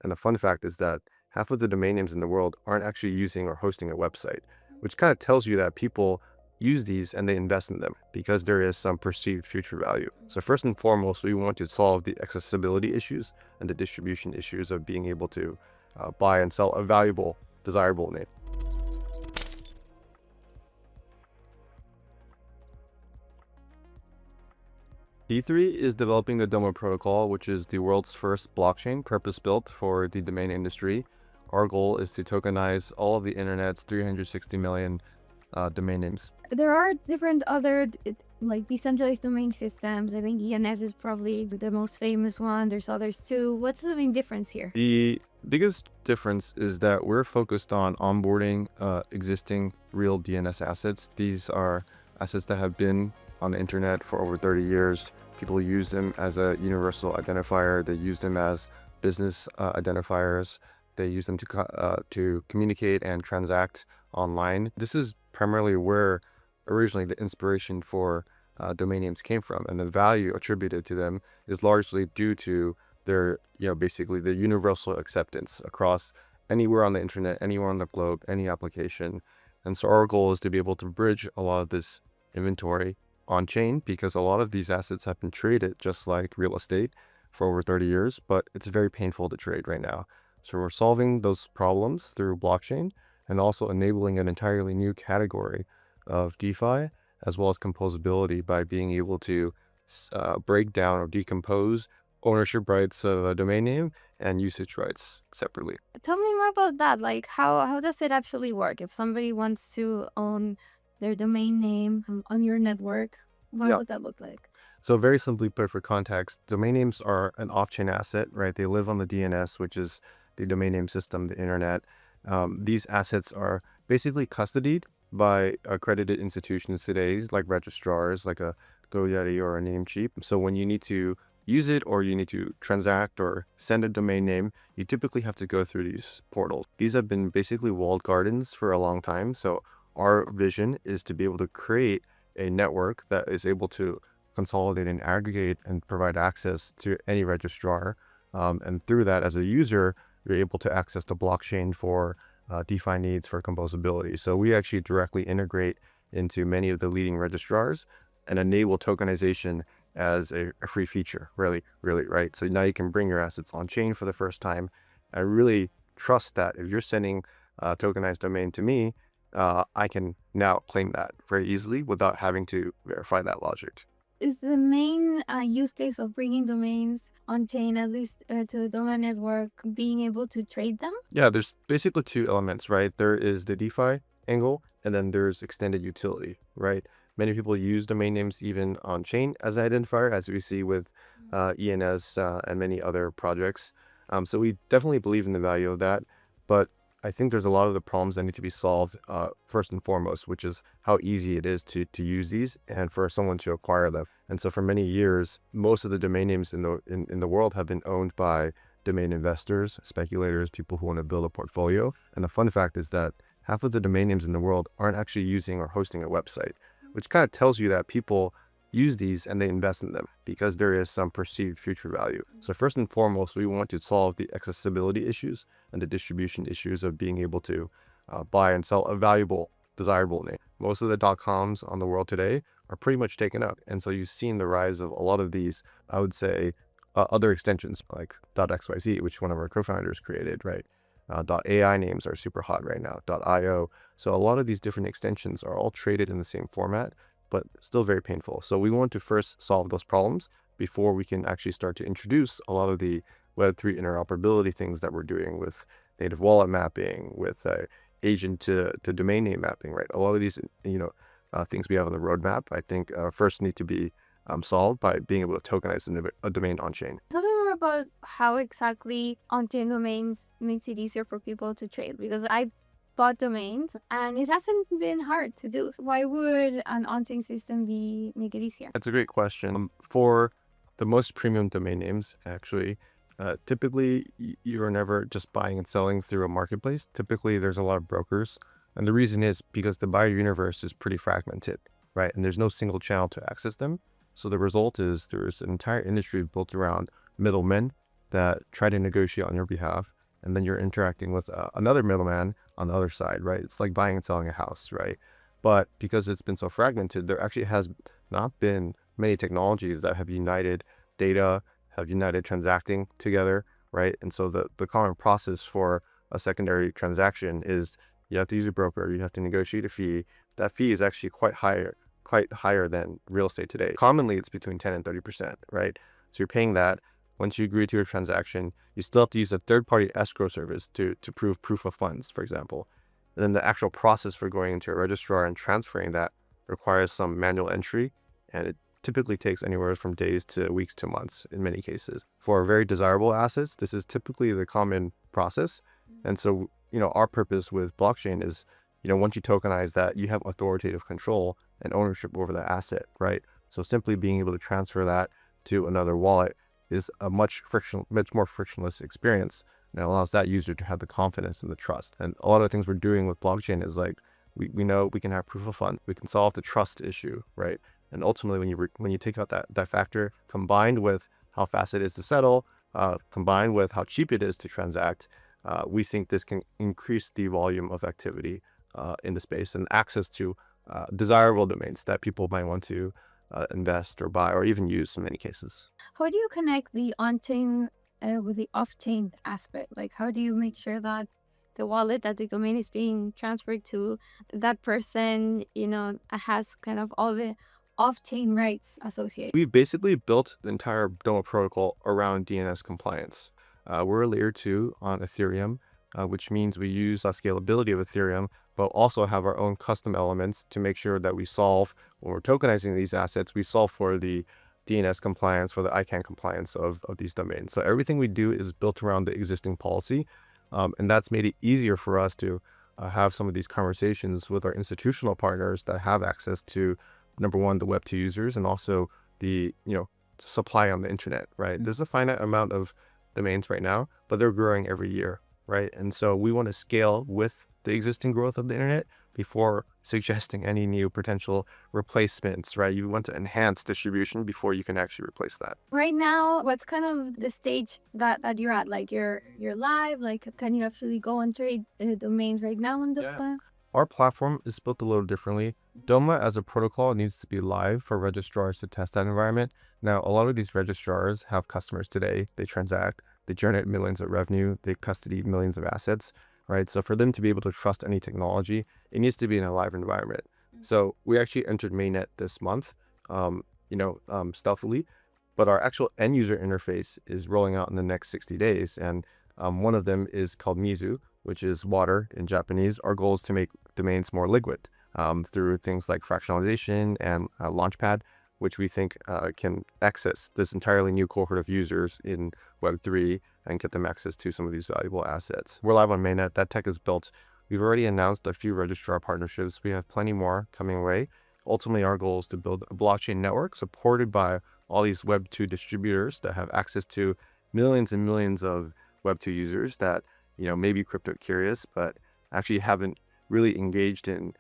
And the fun fact is that half of the domain names in the world aren't actually using or hosting a website, which kind of tells you that people use these and they invest in them because there is some perceived future value. So first and foremost, we want to solve the accessibility issues and the distribution issues of being able to buy and sell a valuable, desirable name. D3 is developing the Domo protocol, which is the world's first blockchain purpose-built for the domain industry. Our goal is to tokenize all of the internet's 360 million domain names. There are different other like decentralized domain systems. I think ENS is probably the most famous one. There's others too. What's the main difference here? The biggest difference is that we're focused on onboarding existing real DNS assets. These are assets that have been on the internet for over 30 years. People use them as a universal identifier. They use them as business identifiers. They use them to communicate and transact online. This is primarily where originally the inspiration for domain names came from, and the value attributed to them is largely due to their, basically their universal acceptance across anywhere on the internet, anywhere on the globe, any application. And so our goal is to be able to bridge a lot of this inventory on chain, because a lot of these assets have been traded just like real estate for over 30 years, but it's very painful to trade right now. So we're solving those problems through blockchain and also enabling an entirely new category of DeFi as well as composability by being able to break down or decompose ownership rights of a domain name and usage rights separately. Tell me more about that. Like how does it actually work? If somebody wants to own their domain name on your network, what would that look like? So very simply put, for context, domain names are an off-chain asset, right? They live on the DNS, which is the domain name system, the internet. These assets are basically custodied by accredited institutions today, like registrars, like a GoDaddy or a Namecheap. So when you need to use it or you need to transact or send a domain name, you typically have to go through these portals. These have been basically walled gardens for a long time. So our vision is to be able to create a network that is able to consolidate and aggregate and provide access to any registrar. And through that, as a user, you're able to access the blockchain for DeFi needs for composability. So we actually directly integrate into many of the leading registrars and enable tokenization as a free feature, really, right? So now you can bring your assets on chain for the first time. I really trust that if you're sending a tokenized domain to me, I can now claim that very easily without having to verify that logic. Is the main use case of bringing domains on chain, at least to the domain network, being able to trade them? Yeah, there's basically two elements, right? There is the DeFi angle, and then there's extended utility, right? Many people use domain names even on chain as an identifier, as we see with ENS and many other projects. So we definitely believe in the value of that, but I think there's a lot of the problems that need to be solved first and foremost, which is how easy it is to use these and for someone to acquire them. And so for many years, most of the domain names in the world have been owned by domain investors, speculators, people who want to build a portfolio. And the fun fact is that half of the domain names in the world aren't actually using or hosting a website, which kind of tells you that people use these and they invest in them because there is some perceived future value. So first and foremost, we want to solve the accessibility issues and the distribution issues of being able to buy and sell a valuable, desirable name. Most of the .coms on the world today are pretty much taken up. And so you've seen the rise of a lot of these, I would say, other extensions like .xyz, which one of our co-founders created, right? .ai names are super hot right now, .io. So a lot of these different extensions are all traded in the same format, but still very painful. So we want to first solve those problems before we can actually start to introduce a lot of the Web3 interoperability things that we're doing with native wallet mapping, with agent to domain name mapping, right? A lot of these, things we have on the roadmap, I think first need to be solved by being able to tokenize a domain on chain. Tell me more about how exactly on-chain domains makes it easier for people to trade, because I bought domains and it hasn't been hard to do. So why would an on-chain system make it easier? That's a great question. For the most premium domain names, actually, typically you're never just buying and selling through a marketplace. Typically there's a lot of brokers. And the reason is because the buyer universe is pretty fragmented, right? And there's no single channel to access them. So the result is there's an entire industry built around middlemen that try to negotiate on your behalf. and then you're interacting with another middleman on the other side, right? It's like buying and selling a house, right? But because it's been so fragmented, there actually has not been many technologies that have united data, have united transacting together, right? And so the common process for a secondary transaction is you have to use a broker, you have to negotiate a fee. That fee is actually quite higher than real estate today. Commonly, it's between 10 and 30%, right? So you're paying that. Once you agree to a transaction, you still have to use a third-party escrow service to prove proof of funds, for example. And then the actual process for going into a registrar and transferring that requires some manual entry, and it typically takes anywhere from days to weeks to months in many cases. For very desirable assets, this is typically the common process. And so, our purpose with blockchain is, once you tokenize that, you have authoritative control and ownership over the asset, right? So simply being able to transfer that to another wallet is a much more frictionless experience, and it allows that user to have the confidence and the trust. And a lot of the things we're doing with blockchain is like, we know we can have proof of funds, we can solve the trust issue, right? And ultimately, when you take out that factor, combined with how fast it is to settle, combined with how cheap it is to transact, we think this can increase the volume of activity in the space and access to desirable domains that people might want to invest or buy or even use in many cases. How do you connect the on-chain with the off-chain aspect? Like, how do you make sure that the wallet that the domain is being transferred to, that person, has kind of all the off-chain rights associated? We basically built the entire DOMA protocol around DNS compliance. We're a layer 2 on Ethereum, which means we use the scalability of Ethereum, but also have our own custom elements to make sure that we solve, when we're tokenizing these assets, we solve for the DNS compliance, for the ICANN compliance of these domains. So everything we do is built around the existing policy, and that's made it easier for us to have some of these conversations with our institutional partners that have access to, number one, the Web2 users, and also the supply on the internet, right? There's a finite amount of domains right now, but they're growing every year, right? And so we want to scale with the existing growth of the internet before suggesting any new potential replacements, right? You want to enhance distribution before you can actually replace that. Right now, what's kind of the stage that you're at? Like, you're live. Like, can you actually go and trade domains right now on the Our platform is built a little differently. DOMA as a protocol needs to be live for registrars to test that environment. Now, a lot of these registrars have customers today. They transact, they generate millions of revenue, they custody millions of assets, right? So for them to be able to trust any technology, it needs to be in a live environment. So we actually entered mainnet this month, stealthily, but our actual end user interface is rolling out in the next 60 days. And one of them is called Mizu, which is water in Japanese. Our goal is to make domains more liquid through things like fractionalization and Launchpad, which we think can access this entirely new cohort of users in Web3 and get them access to some of these valuable assets. We're live on mainnet. That tech is built. We've already announced a few registrar partnerships. We have plenty more coming away. Ultimately, our goal is to build a blockchain network supported by all these Web2 distributors that have access to millions and millions of Web2 users that may be crypto curious, but actually haven't really engaged in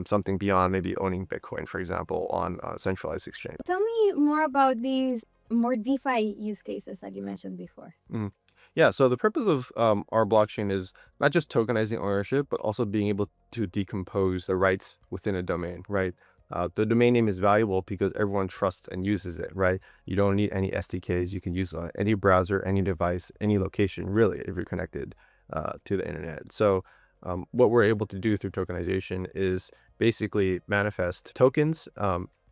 something beyond maybe owning Bitcoin, for example, on a centralized exchange. Tell me more about these more DeFi use cases that you mentioned before. Yeah, so the purpose of our blockchain is not just tokenizing ownership, but also being able to decompose the rights within a domain, right? The domain name is valuable because everyone trusts and uses it, right? You don't need any SDKs. You can use any browser, any device, any location, really, if you're connected to the internet. So what we're able to do through tokenization is basically manifest tokens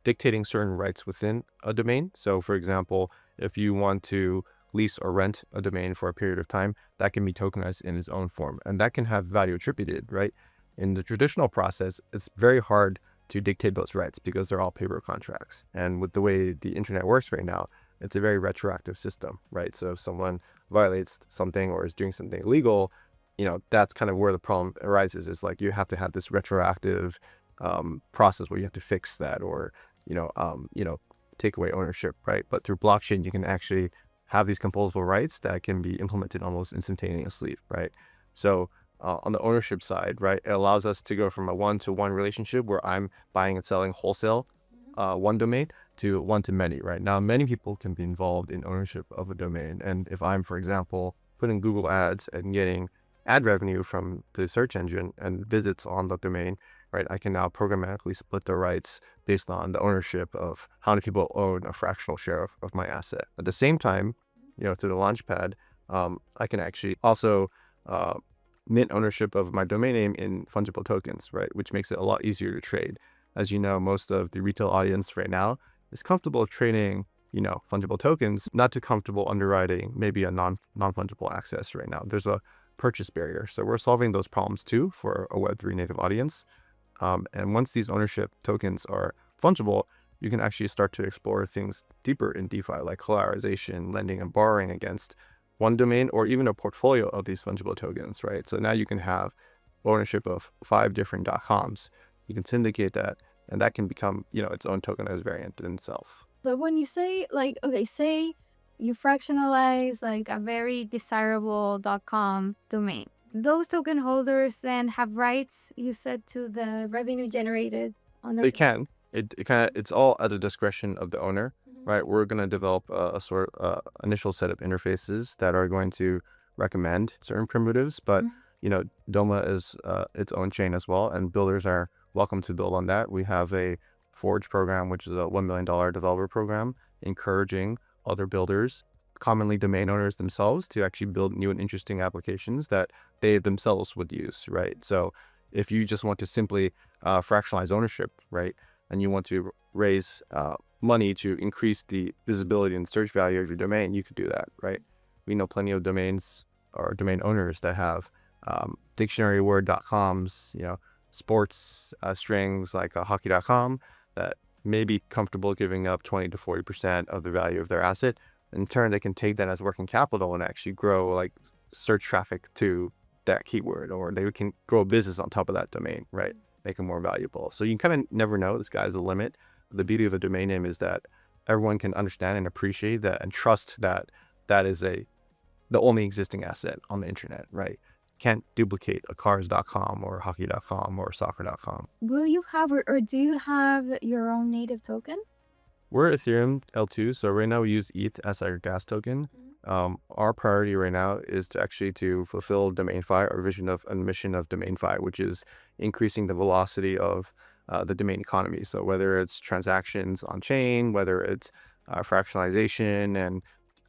dictating certain rights within a domain. So for example, if you want to lease or rent a domain for a period of time, that can be tokenized in its own form, and that can have value attributed, right? In the traditional process, it's very hard to dictate those rights because they're all paper contracts. And with the way the internet works right now, it's a very retroactive system, right? So if someone violates something or is doing something illegal, that's kind of where the problem arises, is like you have to have this retroactive process where you have to fix that or, take away ownership, right? But through blockchain, you can actually have these composable rights that can be implemented almost instantaneously, right? So on the ownership side, right, it allows us to go from a one-to-one relationship where I'm buying and selling wholesale one domain to one-to-many, right? Now, many people can be involved in ownership of a domain. And if I'm, for example, putting Google ads and getting ad revenue from the search engine and visits on the domain, right? I can now programmatically split the rights based on the ownership of how many people own a fractional share of my asset. At the same time, through the Launchpad, I can actually also mint ownership of my domain name in fungible tokens, right? Which makes it a lot easier to trade. As you know, most of the retail audience right now is comfortable trading, fungible tokens, not too comfortable underwriting maybe a non-fungible access right now. There's a purchase barrier. So we're solving those problems too for a Web3 native audience. And once these ownership tokens are fungible, you can actually start to explore things deeper in DeFi, like collateralization, lending and borrowing against one domain, or even a portfolio of these fungible tokens, right? So now you can have ownership of 5 different .coms. You can syndicate that, and that can become, its own tokenized variant in itself. But when you say, like, okay, say you fractionalize like a very desirable .com domain, those token holders then have rights, you said, to the revenue generated on the... They can. It's all at the discretion of the owner, right? We're going to develop a sort of initial set of interfaces that are going to recommend certain primitives, but Doma is its own chain as well, and builders are welcome to build on that. We have a Forge program, which is a $1 million developer program, encouraging other builders, commonly domain owners themselves, to actually build new and interesting applications that they themselves would use, right? So if you just want to simply fractionalize ownership, right, and you want to raise money to increase the visibility and search value of your domain, you could do that, right? We know plenty of domains or domain owners that have dictionary word.coms, sports strings like hockey.com, that may be comfortable giving up 20 to 40% of the value of their asset. In turn, they can take that as working capital and actually grow like search traffic to that keyword, or they can grow a business on top of that domain, right? Make it more valuable. So you kind of never know. The sky's the limit. The beauty of a domain name is that everyone can understand and appreciate that and trust that that is the only existing asset on the internet, right? Can't duplicate a cars.com or hockey.com or soccer.com. Will you have, or do you have your own native token? We're Ethereum L2, so right now we use ETH as our gas token. Our priority right now is to fulfill DomainFi, our vision of a mission of DomainFi, which is increasing the velocity of the domain economy. So whether it's transactions on chain, whether it's fractionalization and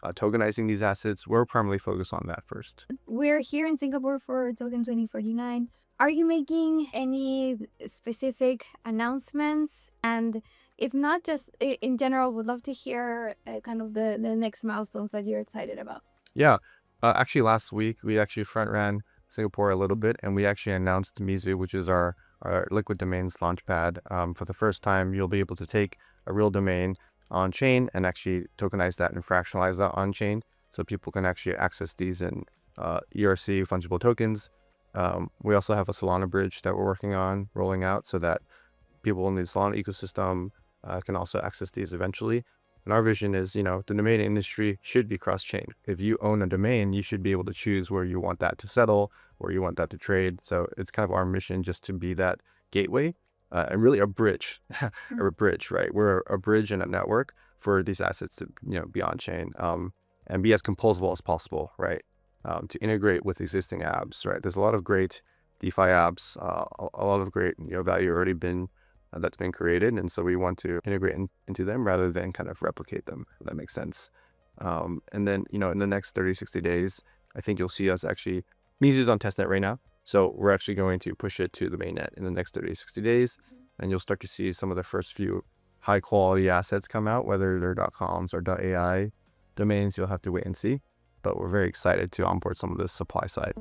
tokenizing these assets, we're primarily focused on that first. We're here in Singapore for Token 2049. Are you making any specific announcements? And if not, just in general, would love to hear kind of the next milestones that you're excited about. Yeah. Actually, last week, we actually front ran Singapore a little bit, and we actually announced Mizu, which is our liquid domains launchpad. For the first time, you'll be able to take a real domain on chain and actually tokenize that and fractionalize that on chain, so people can actually access these in ERC fungible tokens. We also have a Solana bridge that we're working on rolling out so that people in the Solana ecosystem can also access these eventually. And our vision is, the domain industry should be cross-chain. If you own a domain, you should be able to choose where you want that to settle, where you want that to trade. So it's kind of our mission just to be that gateway and really a bridge, or a bridge, right? We're a bridge and a network for these assets to, be on chain and be as composable as possible, right? To integrate with existing apps, right? There's a lot of great DeFi apps, a lot of great, value already been that's been created, and so we want to integrate into them rather than kind of replicate them, if that makes sense. And then, in the next 30-60 days, I think you'll see us actually, Mizu's on testnet right now, so we're actually going to push it to the mainnet in the next 30-60 days, and you'll start to see some of the first few high quality assets come out, whether they're .coms or .ai domains. You'll have to wait and see, but we're very excited to onboard some of this supply side.